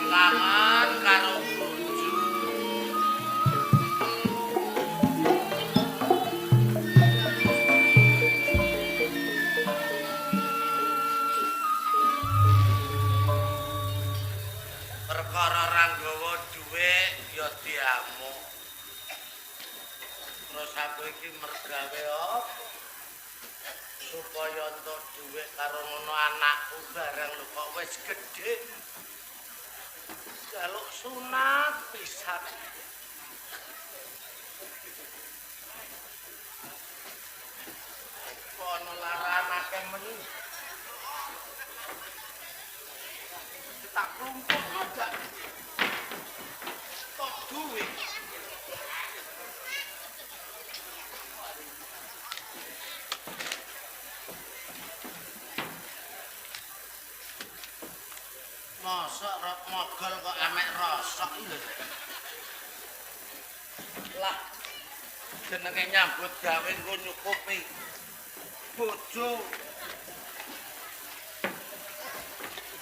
Kangen karo bojo. Perkara ra nggawa dhuwit ya diamuk. Terus aku iki mergawe apa? Supaya entuk dhuwit karo ngono anakku bareng lho kok wis gedhe. Jaluk sunat pisan. Kono laran akeh men. Tak klumpuk gak. Kok dhuwit. Mosok rok mogol kok emek rosok lho. Lah jenenge nyambut gawe engko nyukupi bojo.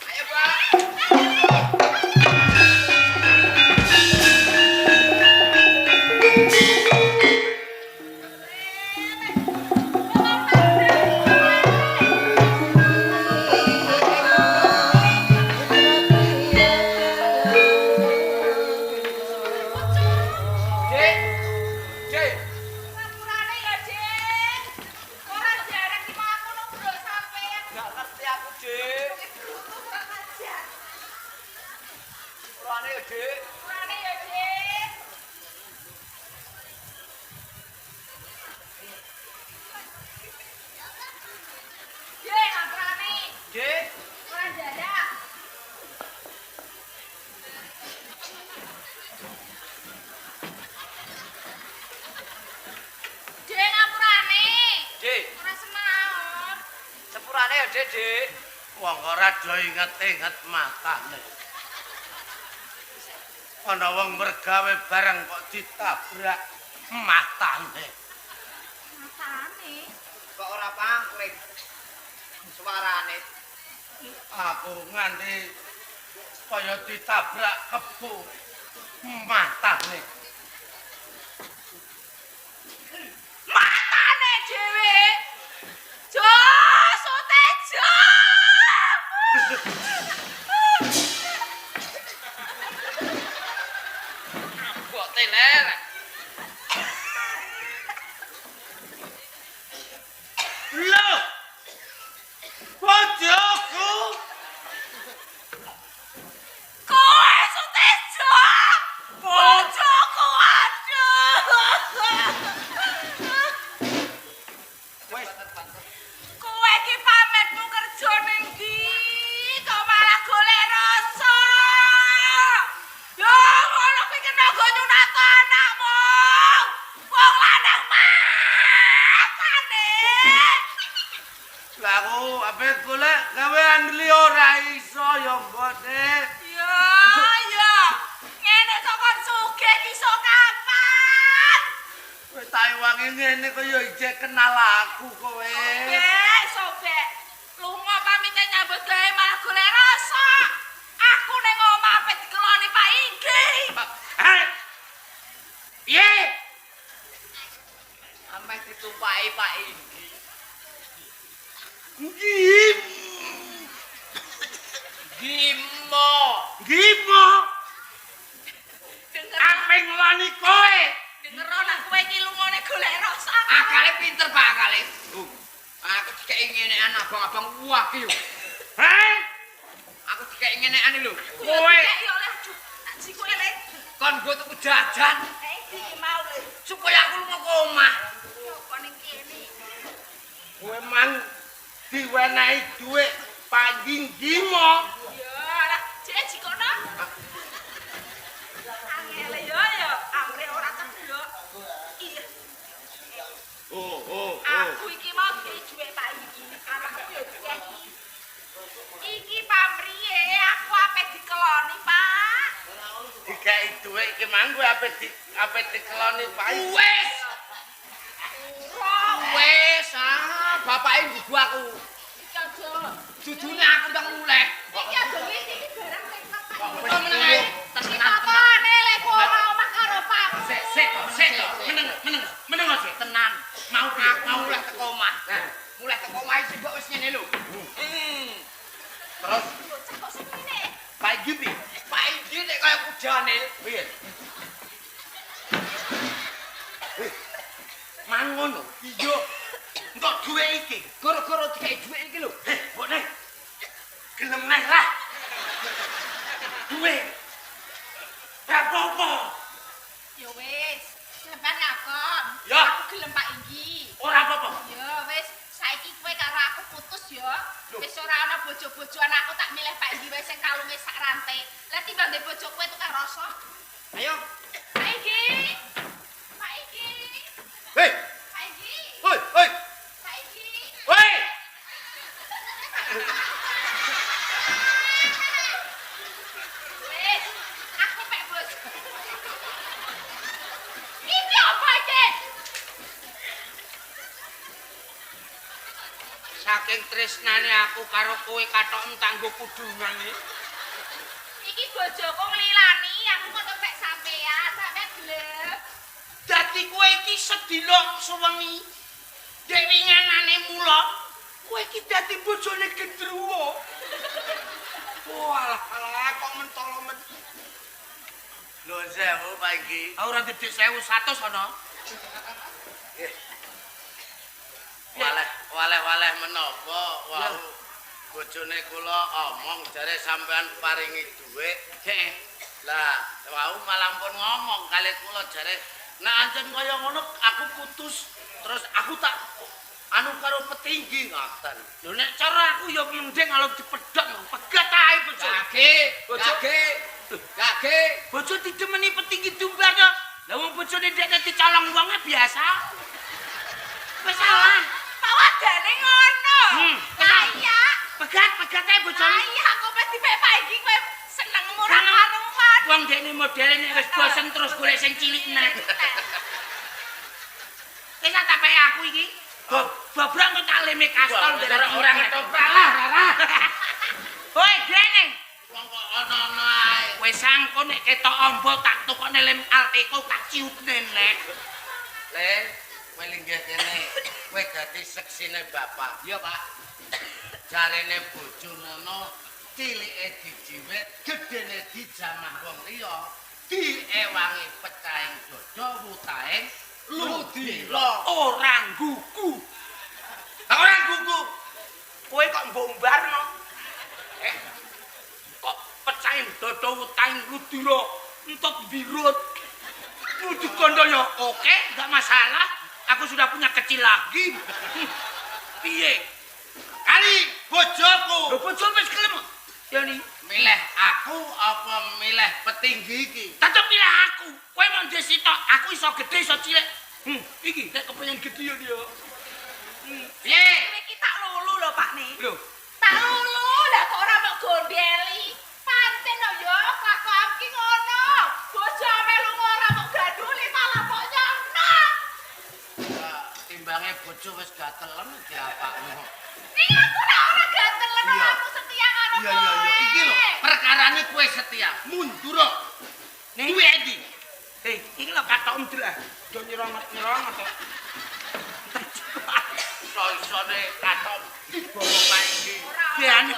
Ayo, Pak. Sepurane ya, Dik. Wong ora do inget-inget matane. Ana wong mergawe bareng kok ditabrak matane. Matane? Kok ora pangling suarane. Aku nganti kaya ditabrak kebo matane. Matane dhewe. Jo, Sutejo. Kok teler. Lho! Bojoku! Kowe Sutejo. Bojoku aduh. Kowe iki pametmu kerja ning ndi? Kok malah golek rasa? Yo, ngono kuwi kena go nyunat anakmu. Wong lanang matane. Lah aku ape golek gawean liya ora iso ya mbone. Ya, ya. Ngene kok kon sugih iso kapan? Kowe tak wangi ngene kaya ijek kenal aku kowe. Sobek. Lunga pamite nyambut gawe malah golek rasa. Aku ning omah ape dikeloni Pak Inggi. Hei! Piye? Ameh ditumpaki Pak Inggi. Ngim. Gimo. Gimo. Denger Ape ngeloni kowe? denger nek kowe iki lungane golek rasa. Akale pinter Pak akale. Aku dikeki ngenekan abang-abang waki yo. Hei! Aku dikeki ngenekan lho. Kowe Ya oleh tak jikoe le. Kon nggo tuku jajan Iki mau le. supaya aku lunga ke omah. Apa ning kene? kowe mang diwenehi dhuwit pangging Gimo. Ya, lah jek jikono. Angele ya, amre ora cedhok. Iya. Oh. Aku iki mau duwe dhuwit Pak iki. Anakku yo dikeki. Iki pamriye aku ape dikeloni, Pak. Dikeki dhuwit iki mang kowe ape dikeloni Pak. Wis. Wis, bapake mbubu aku. Iki aja. Dudune aku ndang muleh. Iki aja iki barang sing Pak Kok meneng ae. Apane lek kowe omah karo papu? Sik to. Meneng sik tenan. Mau mulai teko omah. Mulai teko omah iki kok wis ngene lho. Terus Kok semene? Pak Iki nek kaya kujane. piye? Mangono. Iya. Entuk duwe iki. Gara-gara dikei dhuwit iki lho. Mbok neh. Gelem neh lah. Duwe. Ora apa-apa. Ya wis, sampean ngakon. Ya. Aku gelem Pak Inggi. Ora apa-apa. Ya wis, saiki kowe karo aku putus ya. Wis ora ana bojo-bojoan aku tak milih Pak Inggi wae sing kalunge sak rantai. Lah timbang ndek bojo kowe tukang rasa. Ayo. Pak Inggi. Pak Inggi. Hei, Pak Inggi. hoi. Pak Inggi. Hoi. Wis, aku pek bos. Iki apa iki? Saking tresnane aku karo kowe katok entang nggo kudungan iki. Iki bojoku nglilani, aku kok pek sampean, sampean gelem. Dadi kowe iki sedina suwengi. Dek winganane mula, kowe iki dadi bojone Gendruwo. Walah, kok mentolo-men. Nuwun sewu Pak Iki. Ora didik 1100 ana. Waleh menapa wau bojone kula omong jare sampean paringi dhuwit. Heeh. Lah wau malah pun ngomong kali kula jare nek ancen kaya ngono aku putus terus aku tak anu karo petinggi ngoten. Lho nek cara aku ya mending kalau dipedhok pegat ae bojo. Gage. Bojo didemeni petinggi dumbar to. Lah wong bojone ndek dicolong wong biasa. Wis salah. Pawadane ngono. Kaya. Pegat ae bojone. Kaya aku wis dipek Pak Inggi kowe seneng murah-maruhan. Wong dekne modele nek wis bosen terus golek sing cilik neh. Wis tak pek aku iki. Bobrok kok tak leme kastol Ora ketoprak lah, Rara. Hoi, Grene. Wong kok ana-ana ae. Wis sangko nek ketok ombo tak tukokne lem Alteco tak ciutne nek. Le, kowe linggih kene. Kowe dadi seksine bapak. Iya, Pak. Jarene bojo nono cilike dijiwet, gedene dijamah wong liya, diewangi pecahing dodo wutahing ludila. Orang gugu. Orang gugu. Kowe kok mbombarno. Kok pecahin dodo utahing ludira entot birut. Nuju kondo ya oke, enggak masalah. Aku sudah punya kecil lagi. Piye? Kali bojoku. Lho bojo wis gelem. Ya ni, Milih aku apa milih petinggi iki? tetep pilih aku. Kowe mau ndek sitok, aku iso gede iso cilik. Iki nek kepengin gede ya dia. Piye? Iki tak lulu lho Pak nih. Lho, Tak lulu lah kok ora mau gondeli. Panten lho yo kelakuan ki ngono. Bojo melu ora mau ganduli malah kok nyonok. Timbange bojo wis gatelem diapakno. Ning aku ora gantelen Iya. aku setia karo kowe. Iya. Iki lho, perkarane kowe setia. Mundur. ning Kuwi endi? hei, iki lho katok mdelah. Do nyerongot to. Iso-isone katon dibawa panji. Diane.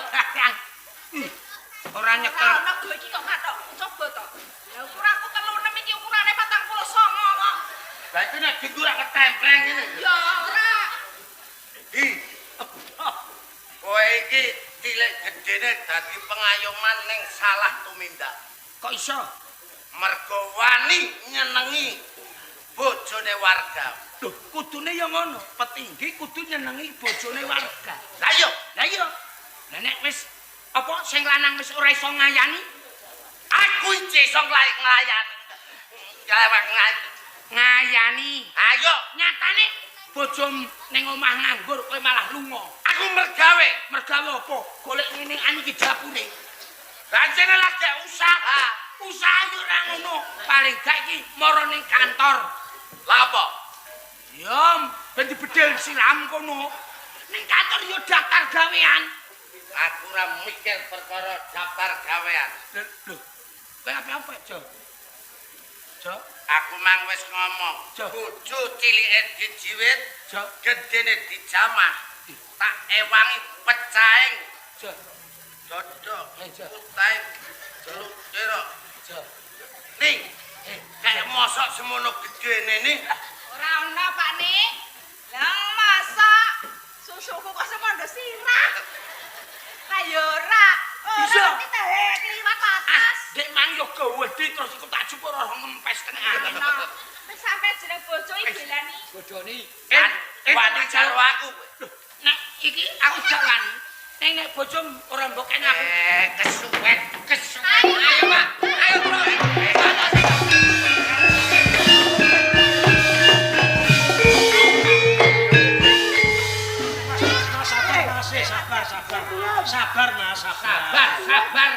Ora nyekel. Ora ono go iki kok katok coba to. Ya ukuranku 36 iki ukurane 49 kok. Lah iki nek diku ora ketempleng ngene. Ya ora. Hi. Kowe iki cilik gedene dadi pengayoman ning salah tumindak. Kok iso? Mergo wani nyenengi bojone warga. Lho, kudune ya ngono. Petinggi kudu nyenengi bojone warga. Lah yo, Lah iya. Lah nek wis apa sing lanang wis ora iso ngayani, aku iki iso nglayani. ngayani. Ayo, Nyatane bojom ning omah nganggur kowe malah lunga. aku mergawe. Mergawe apa? Golek ngene ani iki dapure. Rancene lagi usaha. Usaha yo ora ngono. Paling gak iki mara ning kantor. Lah apa? Ya, ben dibedel siram kono. Ning kantor yo daftar gawean. Aku ora mikir perkara daftar gawean. Lho. Kowe apa, Jo? Jo, Aku mang wis ngomong, Jo. bojo cilike dijiwit, Jo, gedene dijamah. Tak ewangi pecaing, Jo, dodok, Jo. utai, jeluk jerok. Jo. Ning, kayak mosok semono gedene nih. Ora ono, Pak Ning. Lah masak susuku kok semono sirah. Lah yo ora. Bisa. Ora kita kliwat atas. Dek mang yo gawedi terus iku tak jupuk ora ngempes tengah. Wis sampe jeneng bojo iki dilani. Bojone. Wani karo aku. Nek iki aku jak wani. Nek bojo ora mbok kene aku. Kesuwen. Ayo, Pak. Ayo, Bro. Sabar Mas, Sabar.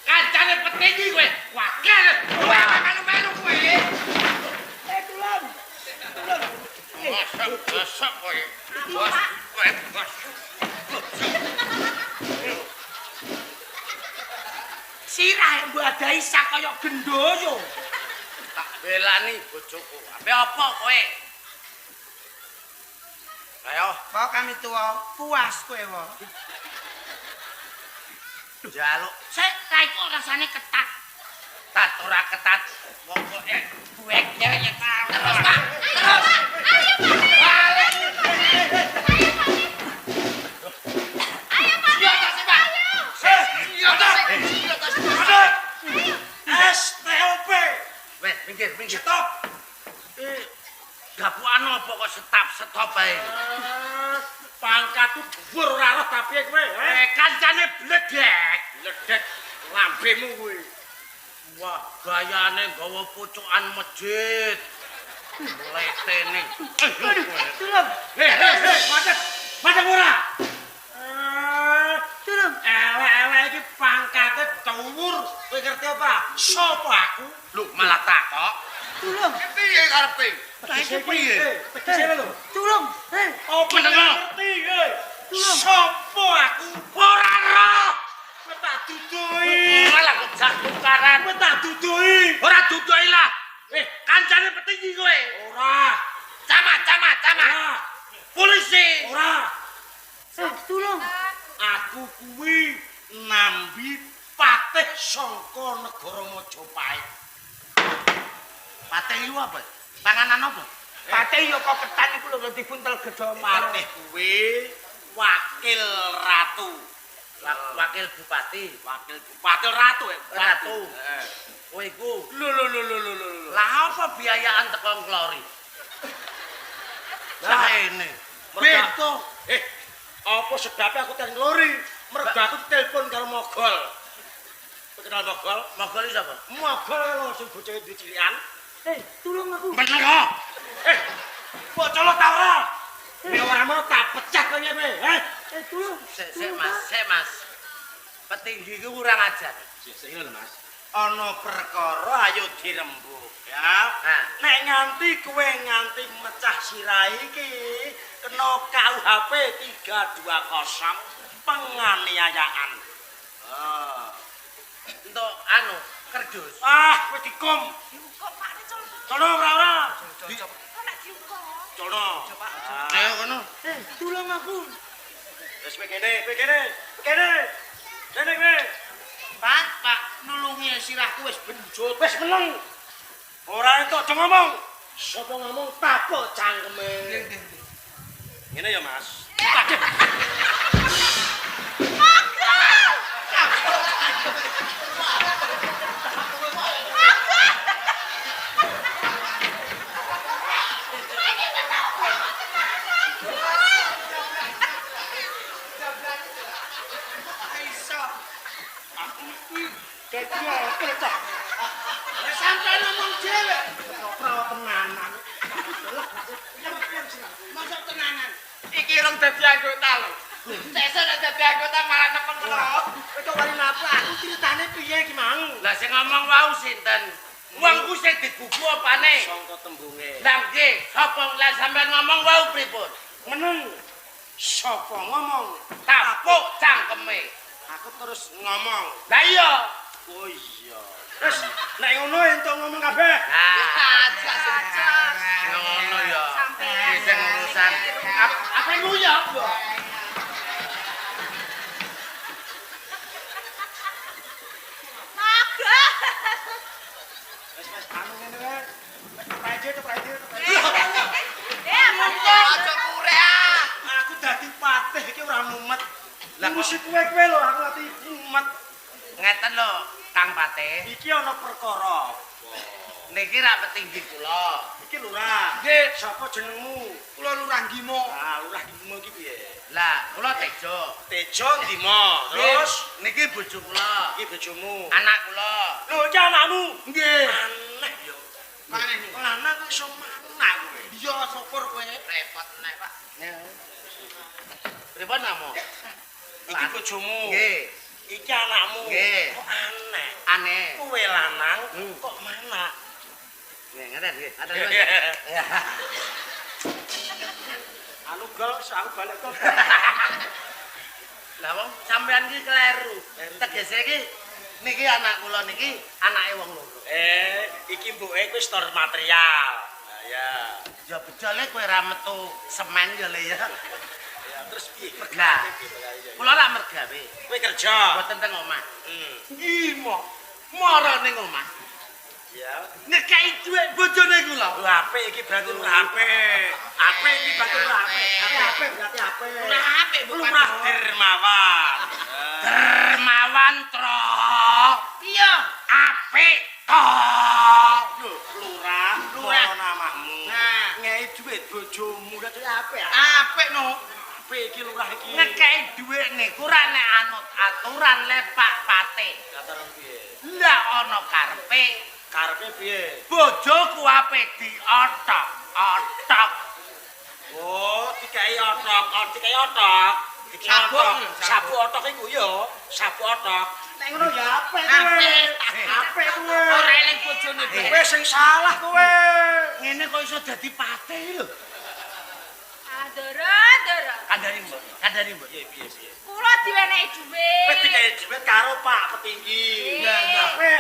Kancane petinggi kowe. Wakil. Kowe melu-melu kowe. Masuk kowe. Bos, bos. Sirah mbadahi sak kaya gendhoyo. Tak belani bojoku. Ape apa kowe? Ayo, Pak kami tua puas kowe wae. jaluk Sik, ra iku rasane ketat. tat ora ketat. Pokoke Buek nyek terus, terus, Pak. Terus. Balik. Ayo Pak. Iya ta sih, Pak? Iya ta sih? STOP. wes minggir. Stop. Gapuan apa kok stop ae. Pangkatku dhuwur ora roh tapi kowe. Kancane bledek. Ledek lambemu kowe. Wah, gayane gawa pucukan masjid. Letene. Tulung. Hei, madhep ora. Tulung. Elek-elek iki pangkate dhuwur. Kowe ngerti apa? Sopo aku? Lu malah takok. Tulung. Piye karepe? Iki piye? Pedhise lho. Tulung. Hei, opo Mendengar. ngerti? Hei. Tulung. Sopo aku? Ora roh. Kowe tak duduhi. Malah kejak tukaran. Kowe tak duduhi. Ora duduhi lah. Kancane petinggi kowe. Ora. Camat. Ora. Polisi. Ora. Tulung. Aku kuwi nambi patih saka negara Majapahit. Patih iku apa? Panganan apa? Patih yo kok ketan iku lho dibuntel gedho Patih kuwi wakil ratu. Wakil bupati. Wakil ratu. Ratu. Kowe iku. Lho. Lah apa biayaan teko Glori? Saene. Beto. Apa sebabnya aku teng Glori? Mergo aku telepon karo Mogol. Kowe kenal Mogol? Mogol iki sapa? Mogol lho sing bojoe duwe cilikan. Tulung aku. Bener kok. Bocah lo ta ora? Nek ora mau tak pecah kowe kowe. Tulung. Sik Mas. Petinggi iku kurang ajar. Sik lho Mas. Ana perkara ayo dirembug ya. Nah. Nek nganti kowe nganti mecah sirah iki kena KUHP 320 penganiayaan. Untuk kerdus. Kowe dikum. Kok Pak Ning coba. Cono ora. Kok nek diukur. Cono. Ayo kono. Tulung aku. Wis kene. Kene kowe. Pak, nulungi sirahku wis benjut. Wis meneng. Ora entuk aja ngomong. Sapa ngomong tapuk cangkeme. Ngene ya, Mas. Dadi apa ta? Sampai ngomong dhewe. Ora tenanan. Masuk tenanan. Iki rong dadi anggota lho. Sesuk nek dadi anggota malah nepen lho. Kowe kok wani napa? Aku critane piye iki mang? Lah sing ngomong wau sinten? Wongku sing digugu opane? Sangka tembunge. Lah nggih, sapa lah sampean ngomong wau pripun? Meneng. Sapa ngomong? Tapuk cangkeme. Aku terus ngomong. Lah iya. Oh iya. Wis nek ngono entuk ngomong kabeh. Ngono ya. Sampean. Sing urusan apa nguya yo. Naga. Wis anu ngene wae. Praje. Aja kure ah. Aku dadi patih iki ora mumet. Lah Ngurusi kowe lho aku ati mumet. Ngeten lho, Kang Patih. Iki ana perkara. Niki rak petinggi kula. Iki lurah. Nggih. Sapa jenengmu? Kula Lurah Gimo. Ah, lurah Gimo iki piye? Lah, kula Tejo. Tejo ndimo. Terus niki bojo kula, iki bojomu. anak kula. Lho, iki anakmu. Nggih. Aneh yo. Maneh. Lanang kok iso manah kowe. Iya, syukur kowe. Repot nek, Pak. Pripun namo? Iki bojomu. Nggih. Iki anakmu. Nggih. Kok aneh. Aneh. Kowe lanang kok manah. Nggih, ngeten nggih. Atur Iya. nuwun. Ya. Anu gol, aku balik kok. Lah wong sampean iki kleru. Tegese iki niki anak kula niki anake wong loro. Iki mbuke wis tor material. Nah, ya. Ya bejole kowe ra metu semen ya le ya. Ya terus piye? Lah, kula ra mergawe. Kowe kerja. Mboten teng omah. Gimo. Mara ning omah. Ya. Ngekei dhuwit bojone kula. Lu apik iki berarti lu apik. Apik iki berarti lu apik. Apik berarti apik. Ora apik Lu murah dermawan. Dermawan tro. Iya. Apik to. Lho, lurah, Lurah. ngono namamu. Nah. Ngei dhuwit bojomu dak apik. Apik no. Apik iki lurah iki. Ngekei dhuwit niku ra nek anut aturan le Pak Patih. Kataran piye? Lah ana karepe Karepe piye? bojoku ape diotok-otok. Oh, dikai otok, dikai otok. Dikai Sapu, otok. sapu. Sapu otok iku ya, sapu otok. Nek ngono ya apik Apik. Apik kowe. Ora eling bojone Kowe sing salah kowe. Ngene kok iso dadi patih lho. Doro. Kandhani Mbok, kandhani Mbok. Piye. Kula diwenehi dhuwit. Kowe dikai dhuwit karo Pak Petinggi. Iya. Apik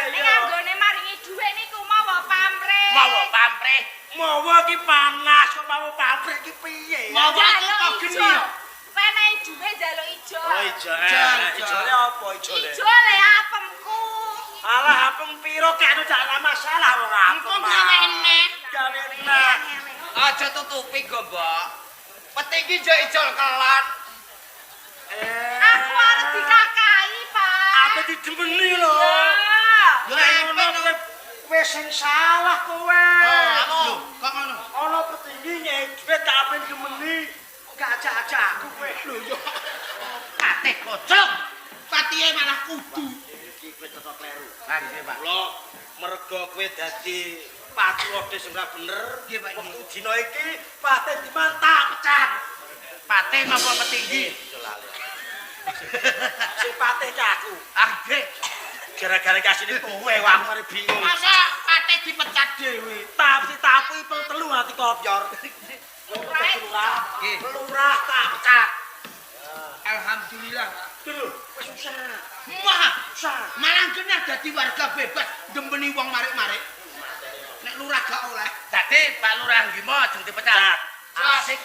Nek ya. anggone maringi dhuwit niku mawa pamrih. Mawa pamrih. Mawa iki panas kok mawa pabrik iki piye? Mawa iki kok Jaluk geni ijo. ya. Wenehi dhuwit jaluk ijo. Oh, ijo. Ijole apa ijole? Ijo le apemku. Alah apem piro kek anu jak ana masalah wong apem. Engko gawe enek. Gawe enek. Aja tutupi go, Mbok. Petinggi jo ijol kelan. Aku arep dikakai, Pak. Apa didemeni lho. Ya. Nek ngono kowe sing salah kowe. Lho, kok ngono? Ana petinggi nyai dhuwit tak apen demeni. Gak ajak-ajak aku kowe. Lho yo. Patih kocok. Patihe malah kudu. Iki kowe tetep kleru. Lah nggih, Pak. Kula merga kowe dadi patriote sing ora bener. Nggih, Pak. Wektu dina iki patih dimantap pecat. Patih napa petinggi? Sing patih cah aku. Ah nggih. Gara-gara kasine kowe aku arep bingung. Masa patih dipecat dhewe? Tapi telu ati kopyor. Lurah. Nggih. Lurah tak pecat. Alhamdulillah. Lho, wis susah. Wah, Susah. malah genah dadi warga bebas dembeni wong marik-marik. Nek lurah gak oleh. Dadi Pak Lurah Gimo ajeng dipecat. Asik.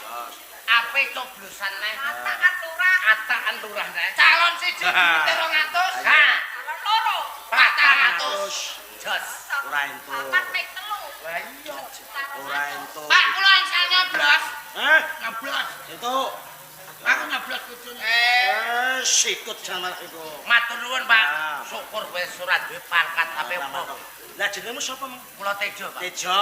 Ape coblosan neh. Atakan lurah. Atakan lurah neh. Calon siji duwite 200. Nah, Calon loro. 400. jos. Ora entuk. Papat ping telu. Lah iya. Ora entuk. Pak, kula insya nyoblos. Hah? Nyoblos. Entuk. Aku nyoblos bojone. Sikut jamal itu. Matur nuwun, Pak. Ah. Syukur wis ora duwe pangkat tapi apa. Lah jenengmu sapa? Kula Tejo, Pak. Tejo.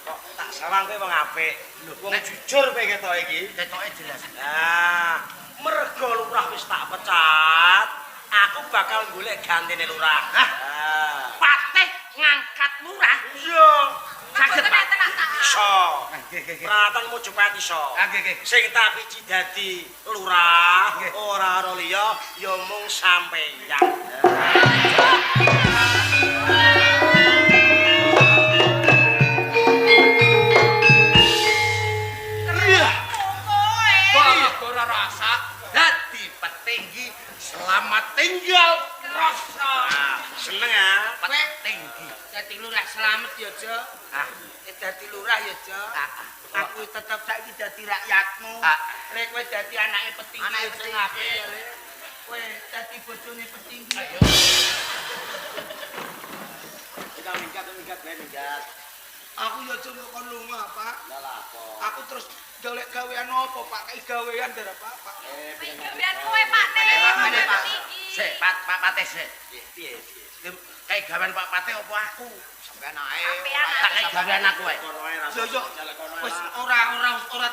Kok tak sawang kowe wong apik. Lho, wong jujur kowe ketok iki. Ketoke jelas. Nah, mergo lurah wis tak pecat, aku bakal golek gantine lurah. Hah? Ah. Patih ngangkat lurah. Iya. Saged, Pak. Iso. Nggih, nggih, nggih. Peralatan mujupet iso. Ah, nggih, nggih. Sing tak piji dadi lurah, Nggih. ora ana liya ya mung sampeyan. Kowe. Kok petinggi selamat tinggal rasa. Seneng ya. Petinggi. Dadi lurah selamat ya, Jo. Ah, Dadi lurah ya, Jo. Aku tetep saiki dadi rakyatmu. Rek kowe dadi anake petinggi. Anake sing petinggi. apik ya, Rek. Kowe dadi bojone petinggi. ayo. Kita minggat minggat. Aku ya cuma kon lunga, Pak. Lah apa? Aku terus golek gawean apa, Pak? Kayak gawean dari Pak. Biar kowe Pak Nek. Pak. Tinggi. Sik, Pak Patih sik. Piye? Kayak gawean Pak Patih apa aku? Sampeyan ae. Sampeyan Tak kayak gawean aku wae. Kono ae. Yo wis ora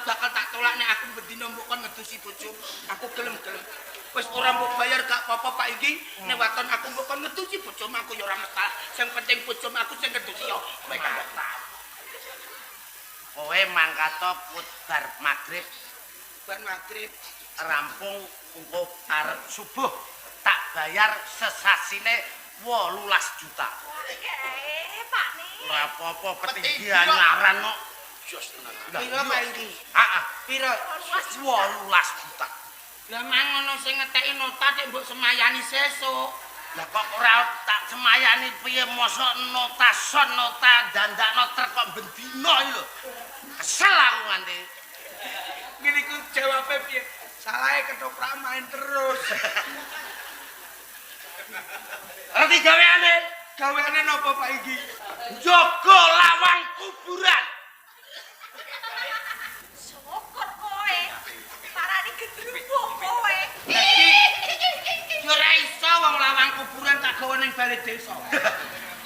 bakal tak tolak nek aku bendina mbok kon ngedusi bojomu. Aku gelem. Wis ora mbok bayar gak apa-apa Pak iki. Nek waton aku mbok kon ngedusi bojomu aku ya ora masalah. Sing penting bojomu aku sing ngedusi yo. Kowe kan tahu. Kowe mangkato bar magrib Ban magrib. rampung engko arep subuh tak bayar sesasine 18 juta. Pak Nek. Ora apa-apa petinggi anyaran kok. Jos tenan. Piro Pak iki? Heeh, Piro? 18 juta. Lah mang ngono sing ngeteki nota nek mbok semayani sesuk. Lah kok ora tak semayani piye mosok nota dandakno truk kok bendina iki lho. Kesel aku nganti. Ngene iku jawabe piye? Salahe ketoprak main terus. Ngerti gaweane? Gaweane napa Pak iki? Jaga lawang kuburan. Syukur kowe. Parane gedruwo kowe. Yo ora iso wong lawang kuburan tak gawe ning balai desa.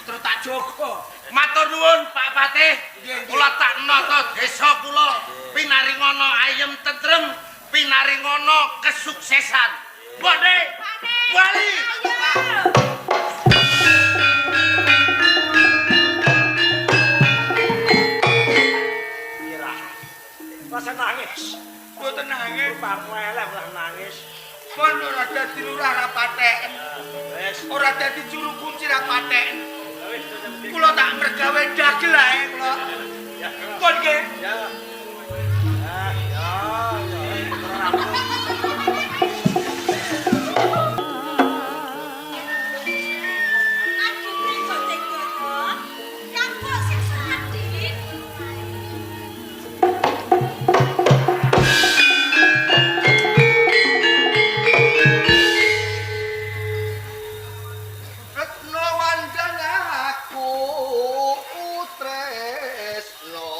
Terus tak jaga. Matur nuwun Pak Patih. Nggih, nggih. Kula tak nata desa kula pinaringono ayem tentrem, pinaringono kesuksesan. Bode. Wali. Pira. Rasa nangis. Mboten nangis. Pamu eleh lah nangis. Kon ora dadi lurah ra paten. Wes. Ora dadi juru kunci ra paten. Wes. Kula tak mergawe dagel ae kula. Ya. Kon nggih. Ya. Adine gojek dodon. Yang kok sing adin. Retno wandana aku tresno.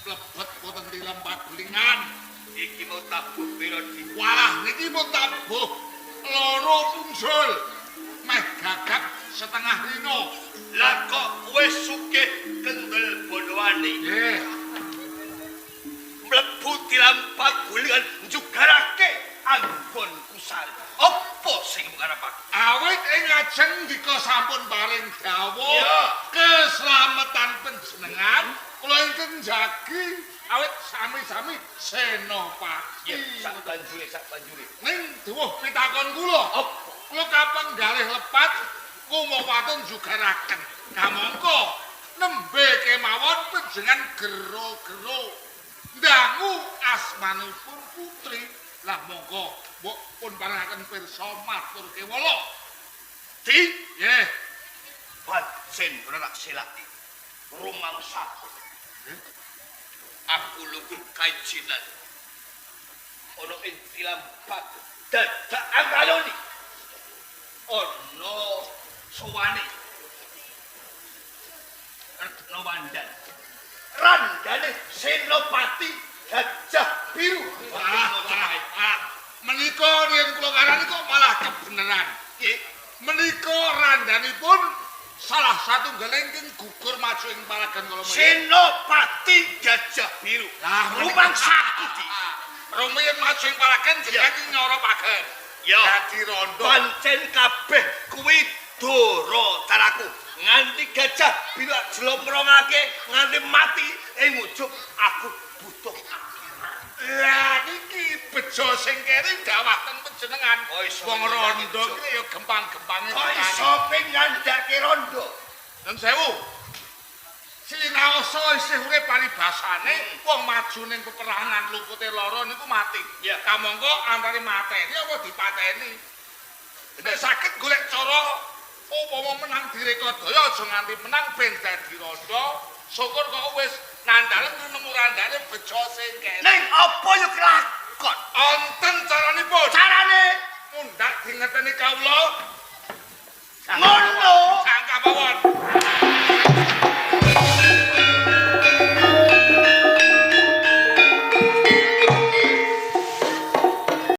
mlebet wonten tilam pagulingan. Iki mau tabuh pira di. Walah niki mun tabuh loro pungsul. Meh gagap setengah rino. Lah kok wis sugih kendel bodoane. Nggih. Mlebu tilam pagulingan njugarake anggon kusal. Apa sing ngarepake? Awit ing ajeng dika sampun paring dawuh Ya. keselamatan panjenengan kula ingkang jagi awit sami-sami senopati. Ya, sak banjure. Ning duwuh pitakon kula. Kula kapan galih lepat kumawatun jugaraken. Kamangka nembe kemawon panjenengan gero-gero ndangu asmanipun putri. Lah monggo mbok pun parengaken pirsa matur kewala. Di Nggih. pancen ora selati. Rumangsaku. Aku lugu kajinan. Ono ing tilam pagu. Dadak angaloni. Ono suwane. Retno Wandan. Randane Senopati Gajah Biru. Menika yen kula karani kok malah kebeneran. Nggih. Menika randanipun salah satunggaling ing gugur maju ing palagan kala menika. Senopati Gajah Biru. Lah, rumangsaku di. Rumiyin maju ing palagan jeneng nyara pagen. Ya. Dadi rondo. Pancen kabeh kuwi doro taraku. Nganti Gajah Biru jlomrongake nganti mati ing ujug aku butuh Lah niki bejo sing kene dawaten panjenengan. Oh, iso Wong ngandhake rondo bejo. ki ya gempang-gempange. kok iso ngandhake rondo. Nun sewu. Sinaosa isih urip paribasane wong maju ning peperangan lupute lara niku mati. Ya. Kamangka antare mateni apa dipateni. Nek saged golek cara upama menang Direkadaya aja nganti menang ben dadi randa. Syukur kok wis nandhalen nemu randane bejo sing kene. Ning apa yo kelakon? Onten caranipun. Carane Mundhak dingeteni kawula. ngono. Sangka mawon.